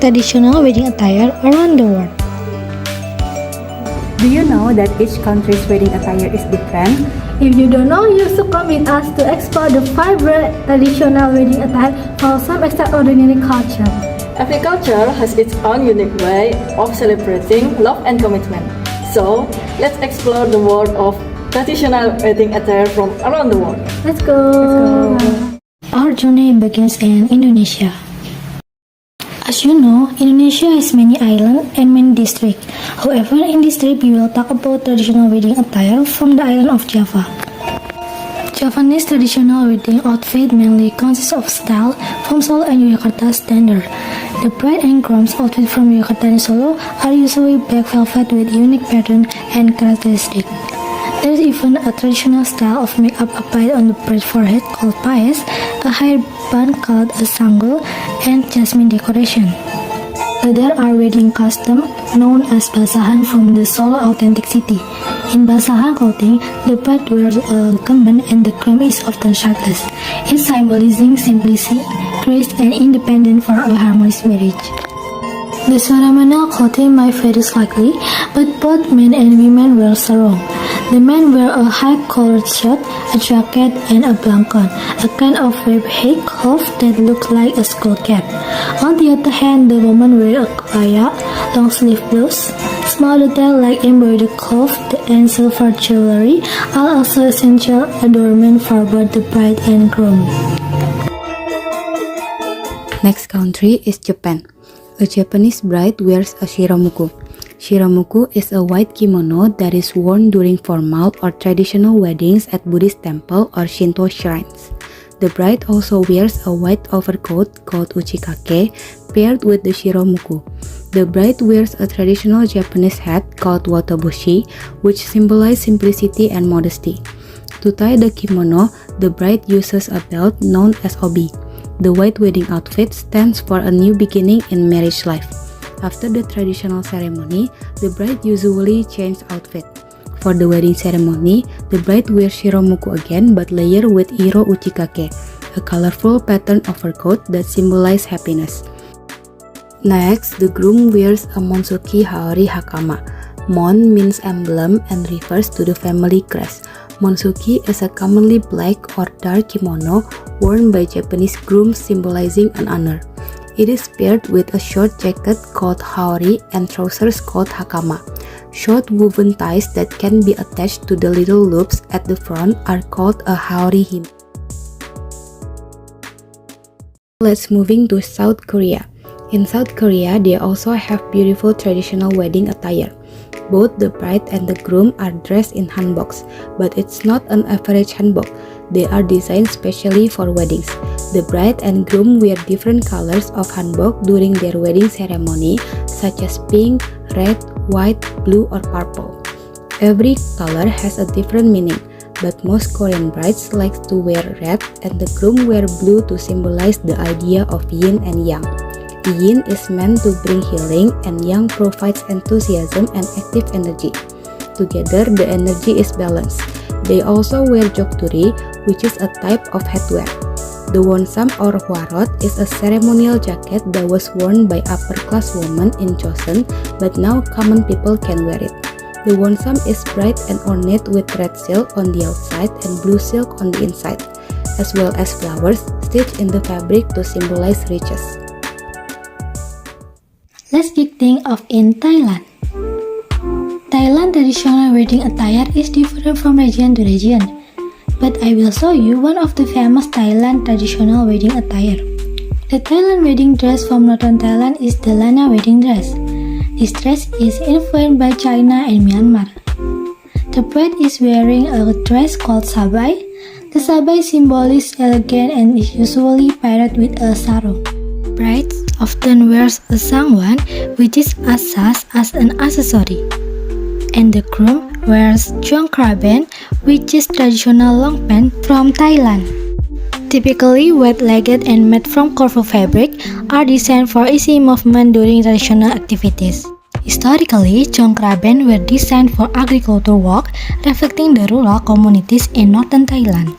traditional wedding attire around the world. Do you know that each country's wedding attire is different? If you don't know, you should come with us to explore the vibrant traditional wedding attire from some extraordinary culture. Every culture has its own unique way of celebrating love and commitment. So, let's explore the world of traditional wedding attire from around the world. Let's go. Our journey begins in Indonesia. As you know, Indonesia has many islands and many districts. However, in this trip, we will talk about traditional wedding attire from the island of Java. Javanese traditional wedding outfit mainly consists of style from Solo and Yogyakarta standard. The bride and groom's outfit from Yogyakarta and Solo are usually black velvet with unique pattern and characteristic. There is even a traditional style of makeup applied on the bride's forehead called paes, a hair band called a sanggul, and jasmine decoration. There are wedding customs known as basahan from the Solo authentic city. In basahan clothing, the bride wears a kemben and the groom is often shirtless. It symbolizing simplicity, grace, and independence for a harmonious marriage. The ceremonial clothing might vary slightly, but both men and women wear sarong. The men wear a high-collared shirt, a jacket, and a blanket, a kind of wave-hat cloth that looks like a skull cap. On the other hand, the women wear a kebaya, long-sleeve blouse. Small details like embroidered cloth and silver jewelry are also essential adornment for both the bride and groom. Next country is Japan. A Japanese bride wears a shiramuku. Shiramuku is a white kimono that is worn during formal or traditional weddings at Buddhist temple or Shinto shrines. The bride also wears a white overcoat called uchikake paired with the shiramuku. The bride wears a traditional Japanese hat called watabushi, which symbolizes simplicity and modesty. To tie the kimono, the bride uses a belt known as obi. The white wedding outfit stands for a new beginning in marriage life. After the traditional ceremony, the bride usually changes outfit. For the wedding ceremony, the bride wears shiramuku again but layered with iro uchikake, a colorful pattern overcoat that symbolizes happiness. Next, the groom wears a monsuki haori hakama. Mon means emblem and refers to the family crest. Monsuki is a commonly black or dark kimono worn by Japanese grooms symbolizing an honor. It is paired with a short jacket called haori and trousers called hakama. Short woven ties that can be attached to the little loops at the front are called a haori hime. Let's moving to South Korea. In South Korea, they also have beautiful traditional wedding attire. Both the bride and the groom are dressed in hanboks, but it's not an average hanbok. They are designed specially for weddings. The bride and groom wear different colors of hanbok during their wedding ceremony, such as pink, red, white, blue, or purple. Every color has a different meaning, but most Korean brides like to wear red and the groom wear blue to symbolize the idea of yin and yang. Yin is meant to bring healing and yang provides enthusiasm and active energy. Together, the energy is balanced. They also wear jokduri, which is a type of headwear. The wonsam or hwarot is a ceremonial jacket that was worn by upper-class women in Joseon, but now common people can wear it. The wonsam is bright and ornate with red silk on the outside and blue silk on the inside, as well as flowers stitched in the fabric to symbolize riches. Let's kick things off in Thailand. Thailand traditional wedding attire is different from region to region, but I will show you one of the famous Thailand traditional wedding attire. The Thailand wedding dress from northern Thailand is the Lana wedding dress. This dress is influenced by China and Myanmar. The bride is wearing a dress called sabai. The sabai symbolizes elegance and is usually paired with a sarong. Brides often wears a sangwan, which is asas as an accessory. And the groom wears jongkraben, which is traditional long pant from Thailand. Typically wide-legged and made from colorful fabric, are designed for easy movement during traditional activities. Historically, jongkraben were designed for agricultural work, reflecting the rural communities in northern Thailand.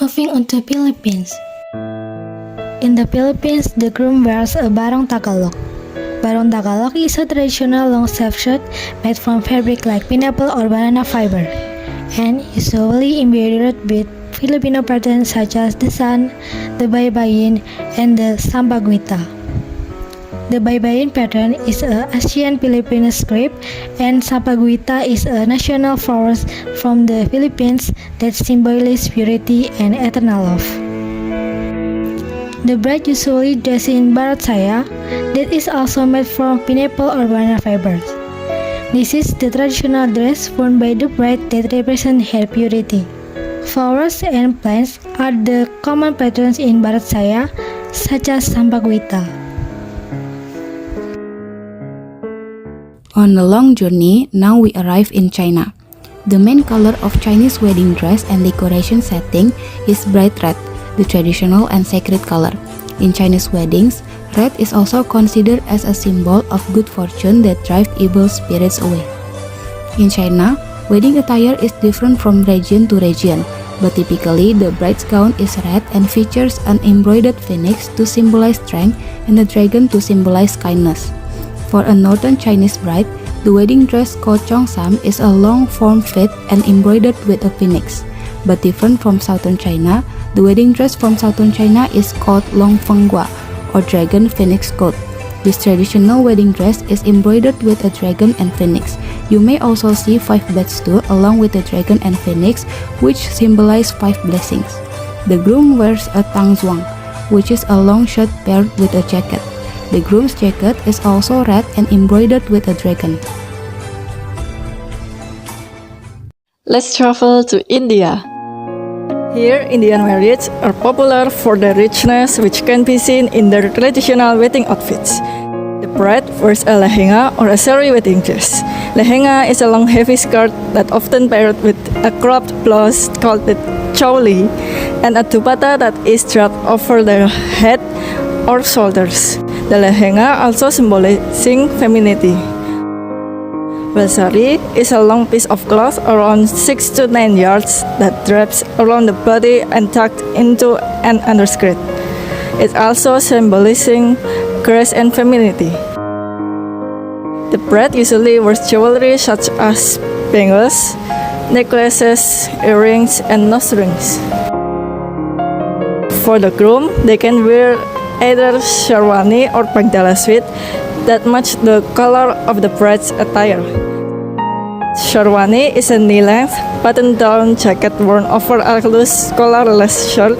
Moving on to Philippines. In the Philippines, the groom wears a barong Tagalog. Barong Tagalog is a traditional long sleeve shirt made from fabric like pineapple or banana fiber, and usually embroidered with Filipino patterns such as the sun, the baybayin, and the sampaguita. The baybayin pattern is a Asian Filipino script, and sampaguita is a national flower from the Philippines that symbolizes purity and eternal love. The bride usually dresses in barat saya that is also made from pineapple or banana fibers. This is the traditional dress worn by the bride that represents her purity. Flowers and plants are the common patterns in barat saya, such as sampaguita. On a long journey, now we arrive in China. The main color of Chinese wedding dress and decoration setting is bright red, the traditional and sacred color. In Chinese weddings, red is also considered as a symbol of good fortune that drives evil spirits away. In China, wedding attire is different from region to region, but typically the bride's gown is red and features an embroidered phoenix to symbolize strength and a dragon to symbolize kindness. For a northern Chinese bride, the wedding dress called Cheongsam is a long form fit and embroidered with a phoenix. But different from southern China, the wedding dress from southern China is called Long Fenggua or dragon phoenix coat. This traditional wedding dress is embroidered with a dragon and phoenix. You may also see 5 beds too along with the dragon and phoenix, which symbolize 5 blessings. The groom wears a tangzhuang, which is a long shirt paired with a jacket. The groom's jacket is also red and embroidered with a dragon. Let's travel to India. Here, Indian marriages are popular for their richness, which can be seen in their traditional wedding outfits. The bride wears a lehenga or a sari wedding dress. Lehenga is a long heavy skirt that often paired with a cropped blouse called the choli and a dupatta that is draped over their head or shoulders. The lehenga also symbolizing femininity. While sari is a long piece of cloth around 6 to 9 yards that wraps around the body and tucked into an underskirt. It also symbolizing grace and femininity. The bride usually wears jewelry such as bangles, necklaces, earrings, and nose rings. For the groom, they can wear either sherwani or bagdala suit that match the color of the bride's attire. Sherwani is a knee-length, button-down jacket worn over a loose collarless shirt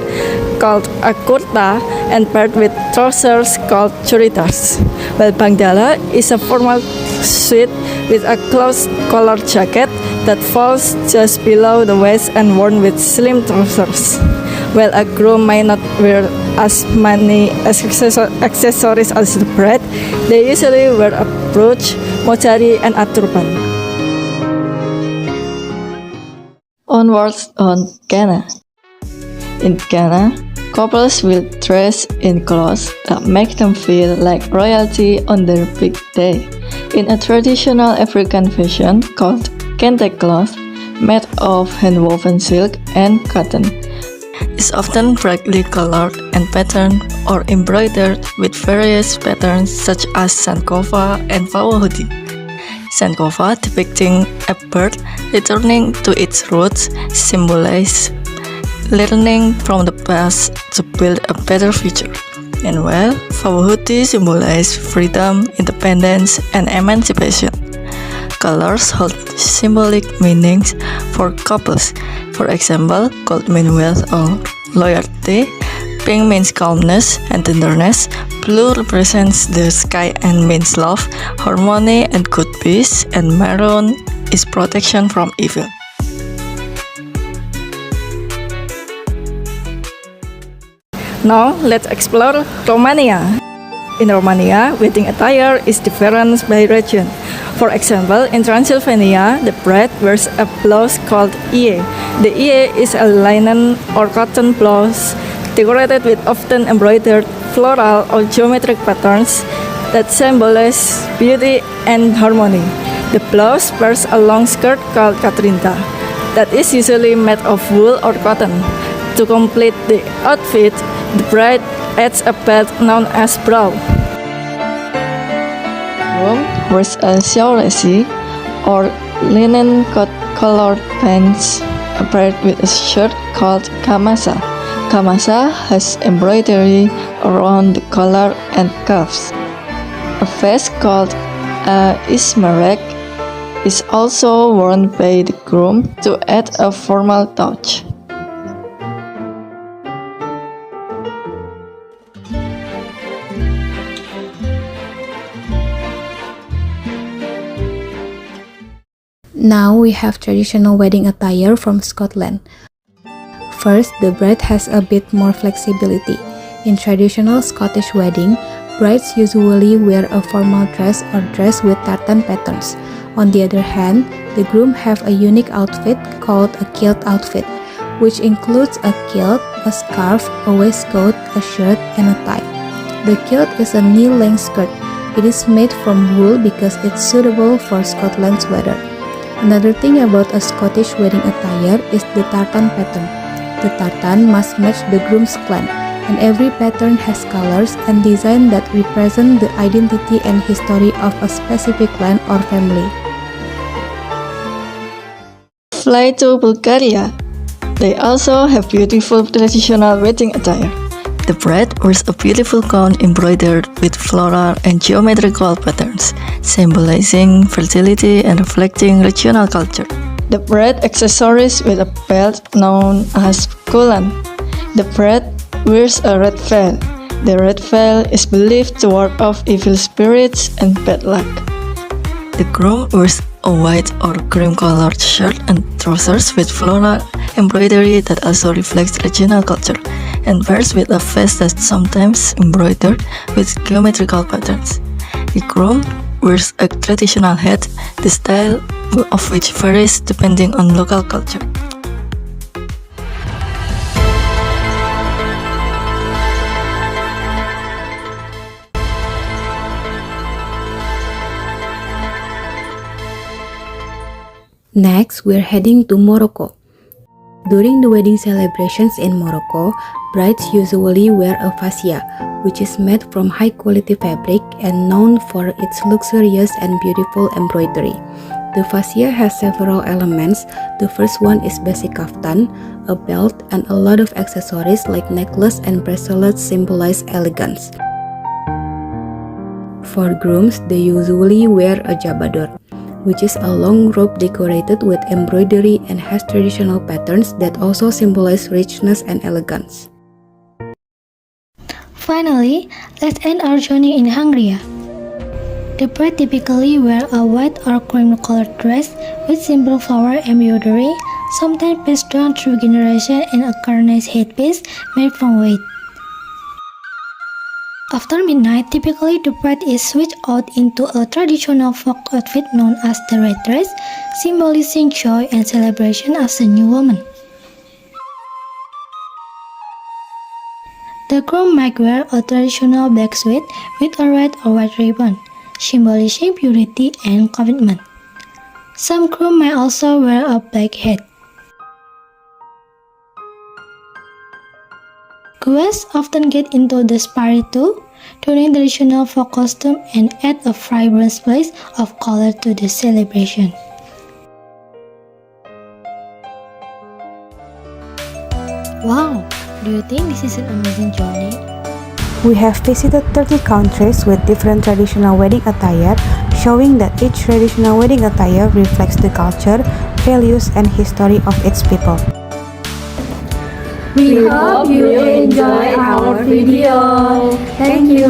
called a kurta and paired with trousers called churidas, while bagdala is a formal suit with a closed collar jacket that falls just below the waist and worn with slim trousers. While a groom may not wear as many accessories as the bride, they usually wear a brooch, mochari, and a turban. Onwards on Ghana. In Ghana, couples will dress in clothes that make them feel like royalty on their big day, in a traditional African fashion called kente cloth, made of hand-woven silk and cotton. Is often brightly colored and patterned or embroidered with various patterns such as Sankofa and Fawahuti. Sankofa, depicting a bird returning to its roots, symbolize learning from the past to build a better future. And while Fawahuti symbolize freedom, independence, and emancipation. Colors hold symbolic meanings for couples. For example, gold means wealth or loyalty, pink means calmness and tenderness, blue represents the sky and means love, harmony and good peace, and maroon is protection from evil. Now, let's explore Romania. In Romania, wedding attire is different by region. For example, in Transylvania, the bride wears a blouse called ie. The ie is a linen or cotton blouse decorated with often embroidered floral or geometric patterns that symbolize beauty and harmony. The blouse wears a long skirt called katrinta that is usually made of wool or cotton. To complete the outfit, the bride adds a belt known as brow. Groom wears a xiaolesi or linen colored pants paired with a shirt called kamasa. Kamasa has embroidery around the collar and cuffs. A vest called a ismarek is also worn by the groom to add a formal touch. Now we have traditional wedding attire from Scotland. First, the bride has a bit more flexibility. In traditional Scottish wedding, brides usually wear a formal dress or dress with tartan patterns. On the other hand, the groom have a unique outfit called a kilt outfit, which includes a kilt, a scarf, a waistcoat, a shirt, and a tie. The kilt is a knee-length skirt. It is made from wool because it's suitable for Scotland's weather. Another thing about a Scottish wedding attire is the tartan pattern. The tartan must match the groom's clan, and every pattern has colors and design that represent the identity and history of a specific clan or family. Fly to Bulgaria. They also have beautiful traditional wedding attire. The bride wears a beautiful gown embroidered with floral and geometrical patterns, symbolizing fertility and reflecting regional culture. The bride accessories with a belt known as kulan. The bride wears a red veil. The red veil is believed to ward off evil spirits and bad luck. The groom wears a white or cream-colored shirt and trousers with floral embroidery that also reflects regional culture, and wears with a vest that's sometimes embroidered with geometrical patterns. The groom wears a traditional hat, the style of which varies depending on local culture. Next, we're heading to Morocco. During the wedding celebrations in Morocco, brides usually wear a fascia, which is made from high-quality fabric and known for its luxurious and beautiful embroidery. The fascia has several elements. The first one is basic kaftan, a belt, and a lot of accessories like necklace and bracelets symbolize elegance. For grooms, they usually wear a jabador, which is a long robe decorated with embroidery and has traditional patterns that also symbolize richness and elegance. Finally, let's end our journey in Hungary. The bride typically wear a white or cream-colored dress with simple flower embroidery, sometimes passed down through generations, and a carnage headpiece made from wood. After midnight, typically the bride is switched out into a traditional folk outfit known as the red dress, symbolizing joy and celebration as a new woman. The groom might wear a traditional black suit with a red or white ribbon, symbolizing purity and commitment. Some groom might also wear a black hat. Guests often get into the spirit too, donning traditional folk costume and add a vibrant splash of color to the celebration. Wow, do you think this is an amazing journey? We have visited 30 countries with different traditional wedding attire, showing that each traditional wedding attire reflects the culture, values, and history of its people. We hope you enjoy our video. Thank you.